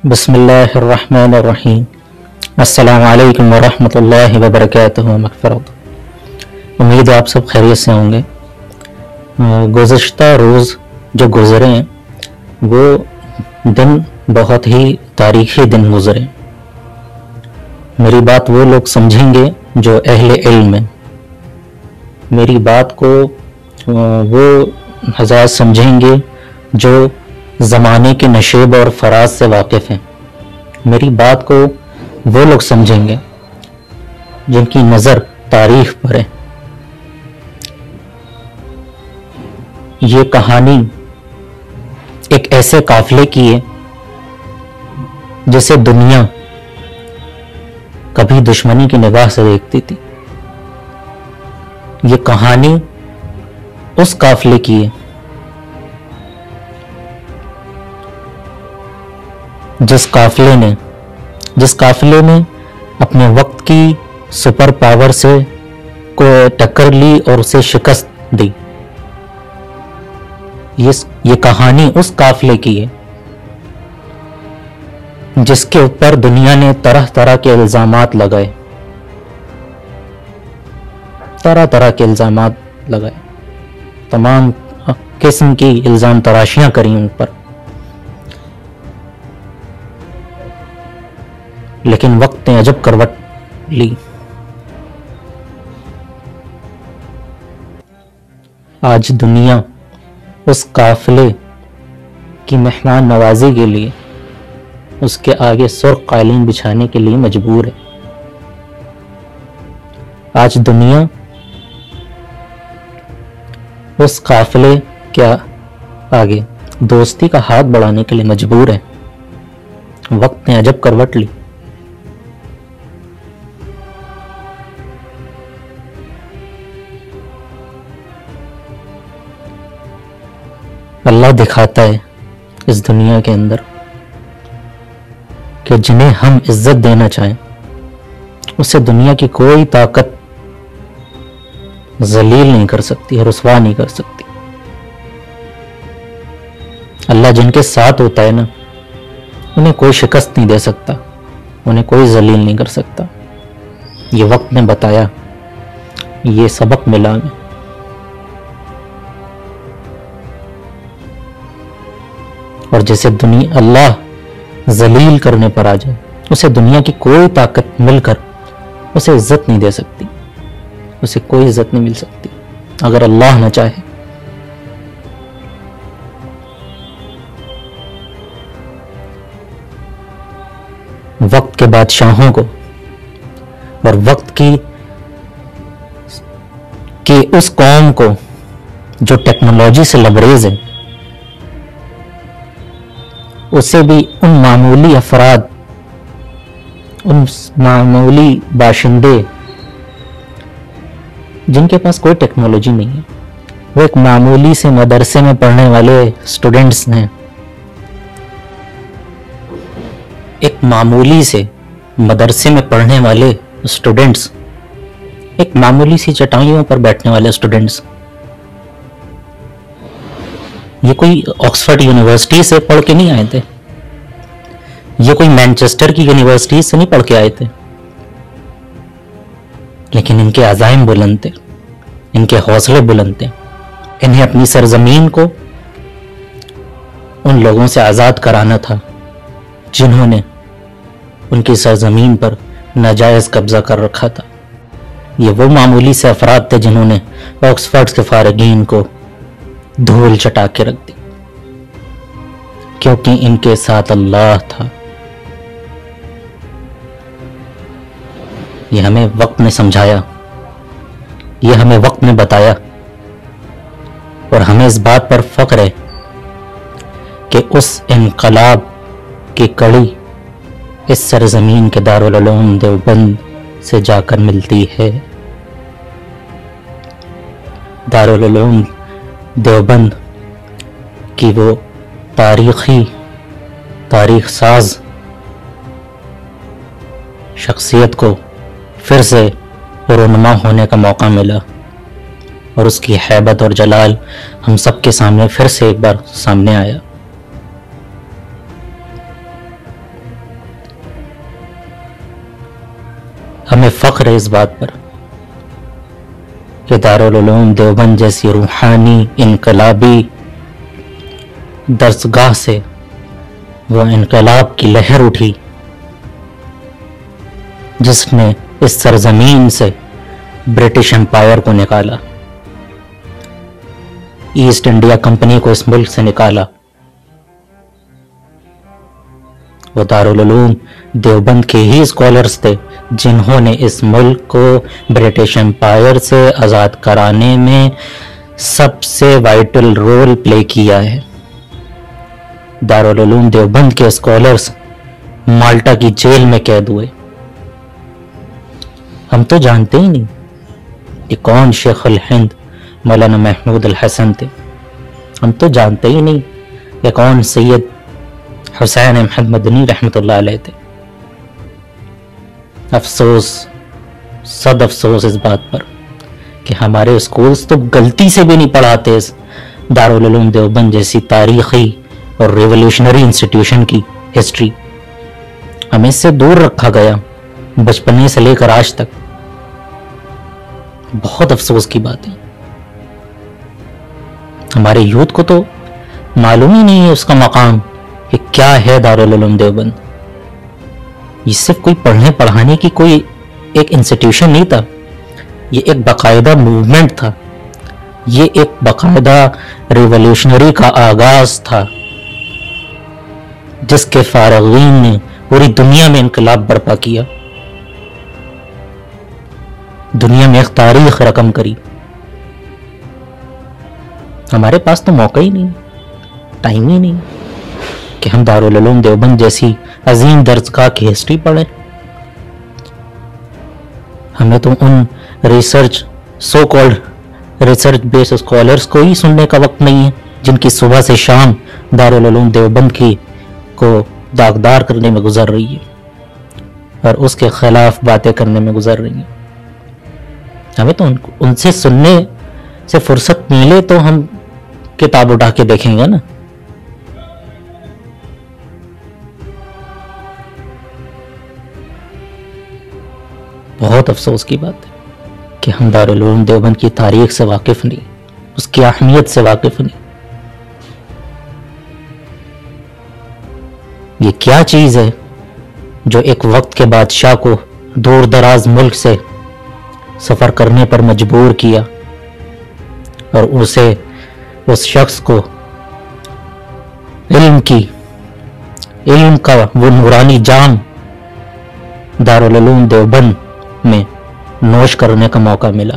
بسم اللہ الرحمن الرحیم۔ السلام علیکم ورحمۃ اللہ وبرکاتہ مغفرت۔ امید ہے آپ سب خیریت سے ہوں گے۔ گزشتہ روز جو گزرے ہیں وہ دن بہت ہی تاریخی دن گزرے۔ میری بات وہ لوگ سمجھیں گے جو اہل علم ہیں، میری بات کو وہ حضرات سمجھیں گے جو زمانے کے نشیب اور فراز سے واقف ہیں، میری بات کو وہ لوگ سمجھیں گے جن کی نظر تاریخ پر ہے۔ یہ کہانی ایک ایسے قافلے کی ہے جسے دنیا کبھی دشمنی کی نگاہ سے دیکھتی تھی۔ یہ کہانی اس قافلے کی ہے جس قافلے نے اپنے وقت کی سپر پاور سے کو ٹکر لی اور اسے شکست دی۔ یہ کہانی اس قافلے کی ہے جس کے اوپر دنیا نے طرح طرح کے الزامات لگائے، تمام قسم کی الزام تراشیاں کریں ان پر، لیکن وقت نے عجب کروٹ لی۔ آج دنیا اس قافلے کی مہمان نوازی کے لیے اس کے آگے سرخ قالین بچھانے کے لیے مجبور ہے۔ آج دنیا اس قافلے کے آگے دوستی کا ہاتھ بڑھانے کے لیے مجبور ہے۔ وقت نے عجب کروٹ لی۔ اللہ دکھاتا ہے اس دنیا کے اندر کہ جنہیں ہم عزت دینا چاہیں اسے دنیا کی کوئی طاقت ذلیل نہیں کر سکتی، رسوا نہیں کر سکتی۔ اللہ جن کے ساتھ ہوتا ہے نا انہیں کوئی شکست نہیں دے سکتا، انہیں کوئی ذلیل نہیں کر سکتا۔ یہ وقت نے بتایا، یہ سبق ملا ہمیں۔ اور جیسے اللہ ذلیل کرنے پر آ جائے اسے دنیا کی کوئی طاقت مل کر اسے عزت نہیں دے سکتی، اسے کوئی عزت نہیں مل سکتی اگر اللہ نہ چاہے۔ وقت کے بادشاہوں کو اور وقت کی اس قوم کو جو ٹیکنالوجی سے لبریز ہے، اسے بھی ان معمولی افراد، ان معمولی باشندے جن کے پاس کوئی ٹیکنالوجی نہیں ہے، وہ ایک معمولی سے مدرسے میں پڑھنے والے اسٹوڈنٹس ہیں، ایک معمولی سے مدرسے میں پڑھنے والے اسٹوڈنٹس، ایک معمولی سی چٹائیوں پر بیٹھنے والے اسٹوڈنٹس، یہ کوئی آکسفورڈ یونیورسٹی سے پڑھ کے نہیں آئے تھے، یہ کوئی مانچسٹر کی یونیورسٹی سے نہیں پڑھ کے آئے تھے، لیکن ان کے عزائم بلند تھے، ان کے حوصلے بلند تھے۔ انہیں اپنی سرزمین کو ان لوگوں سے آزاد کرانا تھا جنہوں نے ان کی سرزمین پر ناجائز قبضہ کر رکھا تھا۔ یہ وہ معمولی سے افراد تھے جنہوں نے آکسفورڈ کے فارغین کو دھول چٹا کے رکھ دی، کیونکہ ان کے ساتھ اللہ تھا۔ یہ ہمیں وقت نے سمجھایا، یہ ہمیں وقت نے بتایا، اور ہمیں اس بات پر فخر ہے کہ اس انقلاب کی کڑی اس سرزمین کے دارالعلوم دیوبند سے جا کر ملتی ہے۔ دارالعلوم دیوبند کی وہ تاریخ ساز شخصیت کو پھر سے رونما ہونے کا موقع ملا، اور اس کی ہیبت اور جلال ہم سب کے سامنے پھر سے ایک بار سامنے آیا۔ ہمیں فخر ہے اس بات پر کہ دارالعلوم دیوبند جیسی روحانی انقلابی درسگاہ سے وہ انقلاب کی لہر اٹھی جس نے اس سرزمین سے برٹش امپائر کو نکالا، ایسٹ انڈیا کمپنی کو اس ملک سے نکالا۔ وہ دارالعلوم دیوبند کے ہی اسکالرز تھے جنہوں نے اس ملک کو برٹش امپائر سے آزاد کرانے میں سب سے وائٹل رول پلے کیا ہے۔ دارالعلوم دیوبند کے اسکالرز مالٹا کی جیل میں قید ہوئے۔ ہم تو جانتے ہی نہیں کہ کون شیخ الہند مولانا محمود الحسن تھے، ہم تو جانتے ہی نہیں کہ کون سید حسین احمد مدنی رحمۃ اللہ علیہ تھے۔ افسوس، صد افسوس اس بات پر کہ ہمارے اسکولز تو غلطی سے بھی نہیں پڑھاتے اس دارالعلوم دیوبند جیسی تاریخی اور ریولوشنری انسٹیٹیوشن کی ہسٹری۔ ہمیں اس سے دور رکھا گیا بچپنے سے لے کر آج تک۔ بہت افسوس کی بات ہے۔ ہمارے یوتھ کو تو معلوم ہی نہیں ہے اس کا مقام کہ کیا ہے دارالعلوم دیوبند۔ یہ صرف کوئی پڑھنے پڑھانے کی کوئی ایک انسٹیٹیوشن نہیں تھا، یہ ایک باقاعدہ موومنٹ تھا، یہ ایک باقاعدہ ریولوشنری کا آغاز تھا جس کے فارغین نے پوری دنیا میں انقلاب برپا کیا، دنیا میں ایک تاریخ رقم کری۔ ہمارے پاس تو موقع ہی نہیں، ٹائم ہی نہیں کہ ہم دارالعلوم دیوبند جیسی عظیم درسگاہ کی ہسٹری پڑھیں۔ ہمیں تو in research so called research base scholars کو ہی سننے کا وقت نہیں ہے جن کی صبح سے شام دارالعلوم دیوبند کی کو داغدار کرنے میں گزر رہی ہے اور اس کے خلاف باتیں کرنے میں گزر رہی ہیں۔ ہمیں تو ان سے سننے سے فرصت ملے تو ہم کتاب اٹھا کے دیکھیں گے نا۔ بہت افسوس کی بات ہے کہ ہم دارالعلوم دیوبند کی تاریخ سے واقف نہیں، اس کی اہمیت سے واقف نہیں۔ یہ کیا چیز ہے جو ایک وقت کے بادشاہ کو دور دراز ملک سے سفر کرنے پر مجبور کیا اور اسے اس شخص کو علم کا وہ نورانی جام دارالعلوم دیوبند میں نوش کرنے کا موقع ملا۔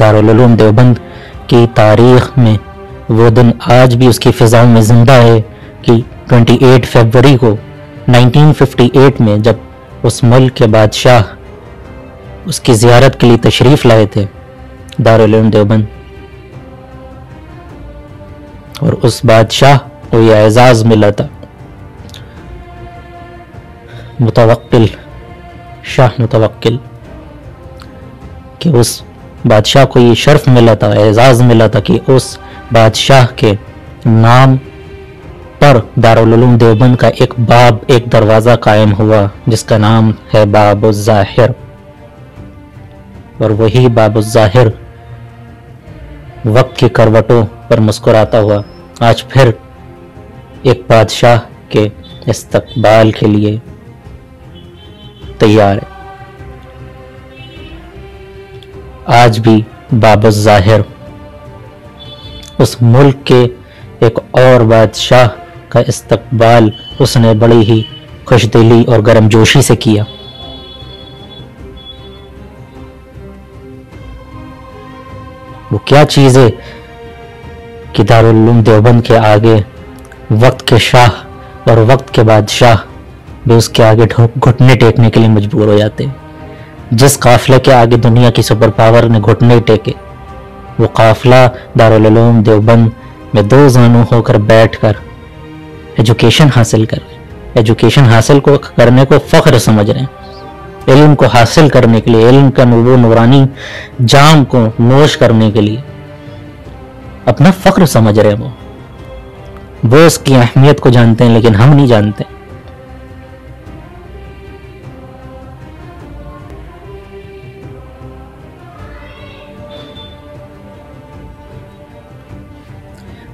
دارالعلوم دیوبند کی تاریخ میں وہ دن آج بھی اس کی فضاؤں میں زندہ ہے کہ 28 فروری کو 1958 میں جب اس ملک کے بادشاہ اس کی زیارت کے لیے تشریف لائے تھے دارالعلوم دیوبند، اور اس بادشاہ کو یہ اعزاز ملا تھا، متوکل شاہ متوکل، کہ اس بادشاہ کو یہ شرف ملا تھا، اعزاز ملا تھا کہ اس بادشاہ کے نام پر دارالعلوم دیوبند کا ایک باب، ایک دروازہ قائم ہوا جس کا نام ہے باب الظاہر، اور وہی باب الظاہر وقت کی کروٹوں پر مسکراتا ہوا آج پھر ایک بادشاہ کے استقبال کے لیے تیار ہے۔ آج بھی باب الظاہر اس ملک کے ایک اور بادشاہ کا استقبال اس نے بڑی ہی خوش دلی اور گرم جوشی سے کیا۔ وہ کیا چیز ہے کہ دارالعلوم دیوبند کے آگے وقت کے شاہ اور وقت کے بادشاہ بھی اس کے آگے گھٹنے ٹیکنے کے لیے مجبور ہو جاتے ہیں۔ جس قافلے کے آگے دنیا کی سپر پاور نے گھٹنے ٹیکے، وہ قافلہ دارالعلوم دیوبند میں دو زانوں ہو کر بیٹھ کر ایجوکیشن حاصل کر رہے ہیں، ایجوکیشن حاصل کرنے کو فخر سمجھ رہے ہیں، علم کو حاصل کرنے کے لیے، علم کا وہ نورانی جام کو نوش کرنے کے لیے اپنا فخر سمجھ رہے ہیں۔ وہ اس کی اہمیت کو جانتے ہیں لیکن ہم نہیں جانتے.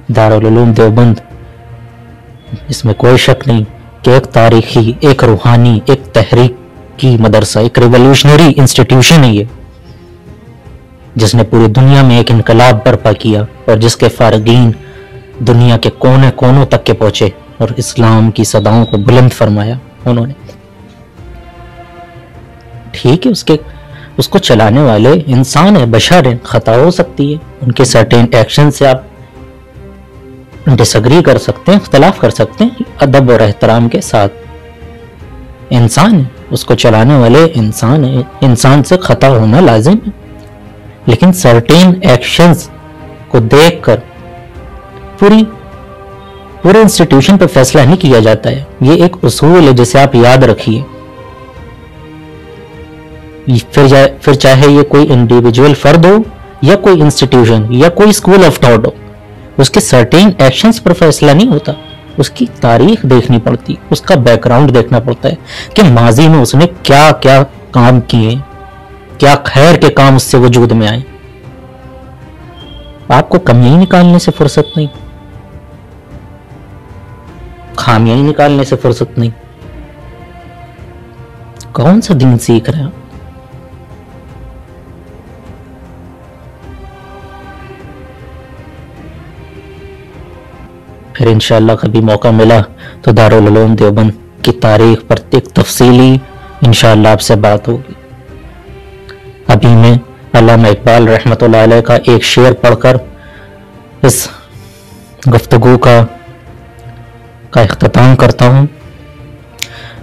دارالعلوم دیوبند، اس میں کوئی شک نہیں کہ ایک تاریخی، ایک روحانی، ایک تحریکی مدرسہ، ایک ریولوشنری انسٹیٹیوشن ہے یہ، جس نے پوری دنیا میں ایک انقلاب برپا کیا اور جس کے فارغین دنیا کے کونے کونوں تک کے پہنچے اور اسلام کی صداؤں کو بلند فرمایا انہوں نے. ٹھیک ہے، اس کو چلانے والے انسان ہیں، بشر ہیں، خطا ہو سکتی ہے، ان کے سرٹین ایکشن سے آپ ڈس ایگری کر سکتے ہیں، اختلاف کر سکتے ہیں، ادب اور احترام کے ساتھ. انسان ہے، اس کو چلانے والے انسان ہے، انسان سے خطا ہونا لازم ہے، لیکن سرٹین ایکشنز کو دیکھ کر پورے انسٹیٹیوشن پر فیصلہ نہیں کیا جاتا ہے. یہ ایک اصول ہے جسے آپ یاد رکھیے. پھر چاہے یہ کوئی انڈیویجول فرد ہو یا کوئی انسٹیٹیوشن یا کوئی اسکول آف تھاٹ ہو، اس کے سرٹین ایکشنز پر فیصلہ نہیں ہوتا. اس کی تاریخ دیکھنی پڑتی، اس کا بیک گراؤنڈ دیکھنا پڑتا ہے کہ ماضی میں اس نے کیا کیا کام کیے، کیا خیر کے کام اس سے وجود میں آئے. آپ کو کمیاں نکالنے سے فرصت نہیں، خامیاں نکالنے سے فرصت نہیں. کون سا دین سیکھ رہے ہیں؟ پھر انشاءاللہ کبھی موقع ملا تو دارالعلوم دیوبند کی تاریخ پر ایک تفصیلی انشاءاللہ آپ سے بات ہوگی. ابھی میں علامہ اقبال رحمۃ اللہ علیہ کا ایک شعر پڑھ کر اس گفتگو کا اختتام کرتا ہوں.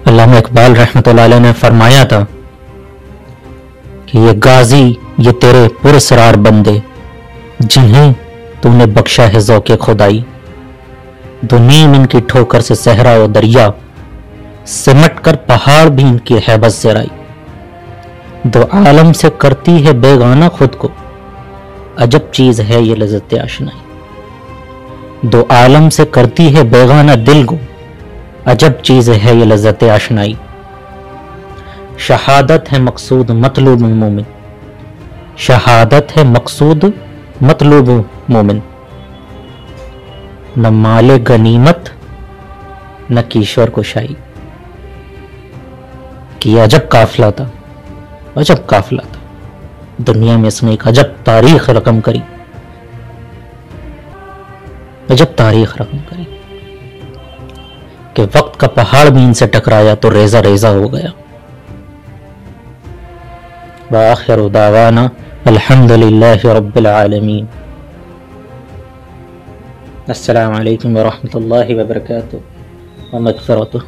علامہ اقبال رحمۃ اللہ علیہ نے فرمایا تھا کہ یہ غازی، یہ تیرے پراسرار بندے، جنہیں تو نے بخشا ہے ذوق خدائی، دو نیم ان کی ٹھوکر سے صحرا و دریا، سمٹ کر پہاڑ بھی ان کی ہیبت سے رائی. دو عالم سے کرتی ہے بیگانہ خود کو، عجب چیز ہے یہ لذت آشنائی. دو عالم سے کرتی ہے بیگانہ دل کو، عجب چیز ہے یہ لذت آشنائی. شہادت ہے مقصود مطلوب مومن، شہادت ہے مقصود مطلوب مومن، نہ مال غنیمت نہ کیشور کشائی. کہ یہ عجب قافلہ تھا، عجب قافلہ تھا. دنیا میں اس نے ایک عجب تاریخ رقم کری، عجب تاریخ رقم کری کہ وقت کا پہاڑ بھی ان سے ٹکرایا تو ریزہ ریزہ ہو گیا. وآخر دعوانا الحمدللہ رب العالمین. السلام علیکم ورحمۃ اللہ وبرکاتہ ومغفرتہ.